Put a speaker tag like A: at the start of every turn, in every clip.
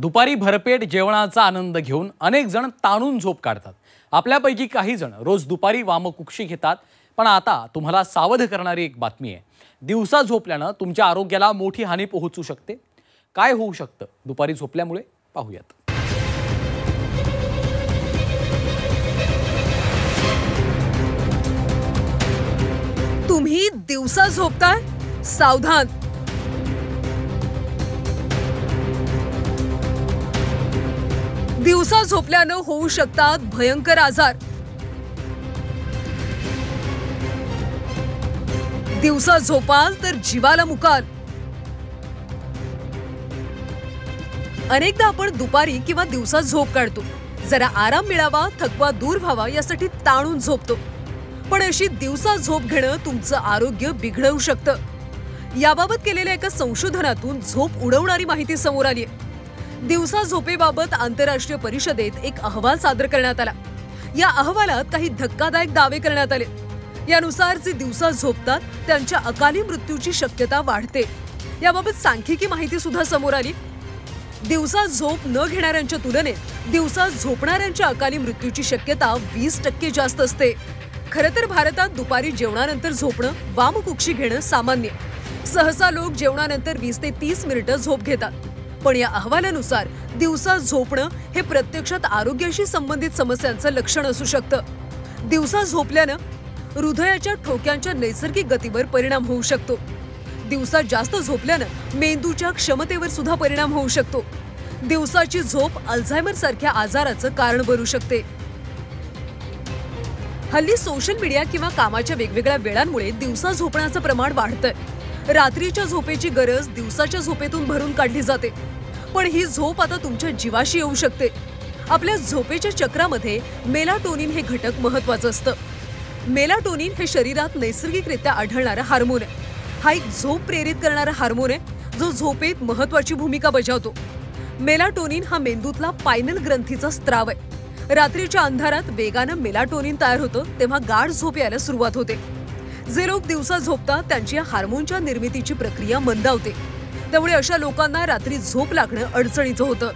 A: दुपारी भरपेट जेवणाचा आनंद घेऊन अनेक जण ताणून झोप काढतात। आपल्यापैकी काही जण रोज दुपारी वामकुक्षी घेतात, पण आता तुम्हाला सावध करणारी एक बातमी आहे। दिवसा झोपल्याने तुमच्या आरोग्याला मोठी हानी पोहोचू शकते। काय होऊ शकतं दुपारी झोपल्यामुळे पाहूयात।
B: तुम्ही दिवसा झोपताय? सावधान! दिवसा झोपल्याने होऊ शकतात भयंकर आजार। दिवसा झोपाल तर जीवाला मुकाल। अनेकदा आपण दुपारी किंवा दिवसा झोप काढतो, जरा आराम मिळावा, थकवा दूर व्हावा यासाठी ताणून झोपतो। पण अशी दिवसा झोप घेणं तुमचं आरोग्य बिघडवू शकतं। याबाबत केलेल्या एका संशोधनातून झोप उडवणारी माहिती समोर आली आहे। दिवसा झोपेबाबत आंतरराष्ट्रीय परिषदेत एक अहवाल सादर करण्यात आला। या अहवालात काही धक्कादायक दावे करण्यात आले। यानुसार जे दिवसा झोपतात त्यांच्या अकाली मृत्यूची शक्यता वाढते। याबाबत सांख्यिकी माहिती सुद्धा समोर आली। दिवसा झोप न घेणाऱ्यांच्या तुलनेत दिवसा झोपणाऱ्यांच्या अकाली मृत्यूची शक्यता 20% जास्त असते। खरं तर भारतात दुपारी जेवणानंतर झोपणं, वामकुक्षी घेणं सामान्य। सहसा लोक जेवणानंतर 20 ते 30 मिनिटं झोप घेतात। पण या अहवालानुसार दिवसा झोपणं हे प्रत्यक्षात आरोग्याशी संबंधित समस्यांचं लक्षण असू शकतं। दिवसा झोपल्यानं हृदयाच्या ठोक्यांच्या नैसर्गिक गतीवर परिणाम होऊ शकतो। दिवसा जास्त झोपल्यानं मेंदूच्या क्षमतेवर सुद्धा परिणाम होऊ शकतो। दिवसाची झोप अल्झायमर सारख्या आजाराचं कारण बनू शकते। हल्ली सोशल मीडिया किंवा कामाच्या वेगवेगळ्या वेळांमुळे दिवसा झोपण्याचं प्रमाण वाढतंय। रात्रीच्या झोपेची गरज दिवसाच्या झोपेतून भरून काढली जाते, पण ही झोप आता तुमच्या जीवाशी येऊ शकते। आपल्या झोपेच्या चक्रामध्ये मेलाटोनिन हे घटक महत्त्वाचं असतं। मेलाटोनिन हे शरीरात नैसर्गिकरित्या आढळणारा हार्मोन आहे। हा एक झोप प्रेरित करणारा हार्मोन आहे, जो झोपेत महत्त्वाची भूमिका बजावतो। मेलाटोनिन हा मेंदूतला पायनल ग्रंथीचा स्त्राव आहे। रात्रीच्या अंधारात वेगानं मेलाटोनिन तयार होतं, तेव्हा गाढ झोप यायला सुरुवात होते। जे लोक दिवसा झोपतात त्यांची हार्मोनच्या निर्मितीची प्रक्रिया मंदावते, त्यामुळे अशा लोकांना रात्री झोप लागणं अडचणीचं होतं।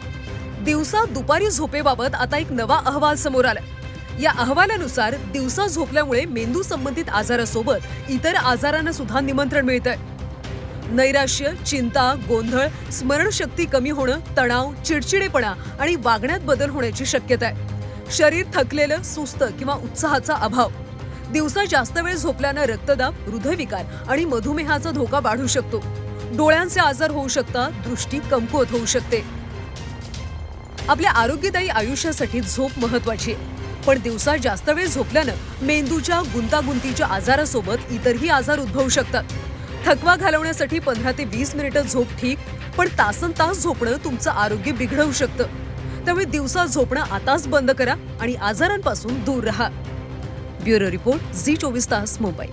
B: दिवसा दुपारी झोपेबाबत आता एक नवा अहवाल समोर आला। या अहवालानुसार दिवसा झोपल्यामुळे मेंदू संबंधित आजारासोबत इतर आजारांना सुद्धा निमंत्रण मिळतंय। नैराश्य, चिंता, गोंधळ, स्मरणशक्ती कमी होणं, तणाव, चिडचिडेपणा आणि वागण्यात बदल होण्याची शक्यता आहे। शरीर थकलेलं, सुस्त किंवा उत्साहाचा अभाव। दिवसा जास्त वेळ झोपल्यानं रक्तदाब, हृदयविकार आणि मधुमेहाचा धोका वाढू शकतो। डोळ्यांचे आजार होऊ शकतात, दृष्टी कमकुवत होऊ शकते। आपल्या आरोग्यदायी आयुष्यासाठी झोप महत्त्वाची आहे, पण दिवसा जास्त वेळ झोपल्यानं मेंदूच्या गुंतागुंतीच्या आजारासोबत इतरही आजार उद्भवू शकतात। थकवा घालवण्यासाठी 15 ते 20 मिनिटं झोप ठीक, पण तासनतास झोपणं तुमचं आरोग्य बिघडवू शकतं। त्यामुळे दिवसा झोपणं आताच बंद करा आणि आजारांपासून दूर राहा। ब्युरो रिपोर्ट, झी 24 तास, मुंबई।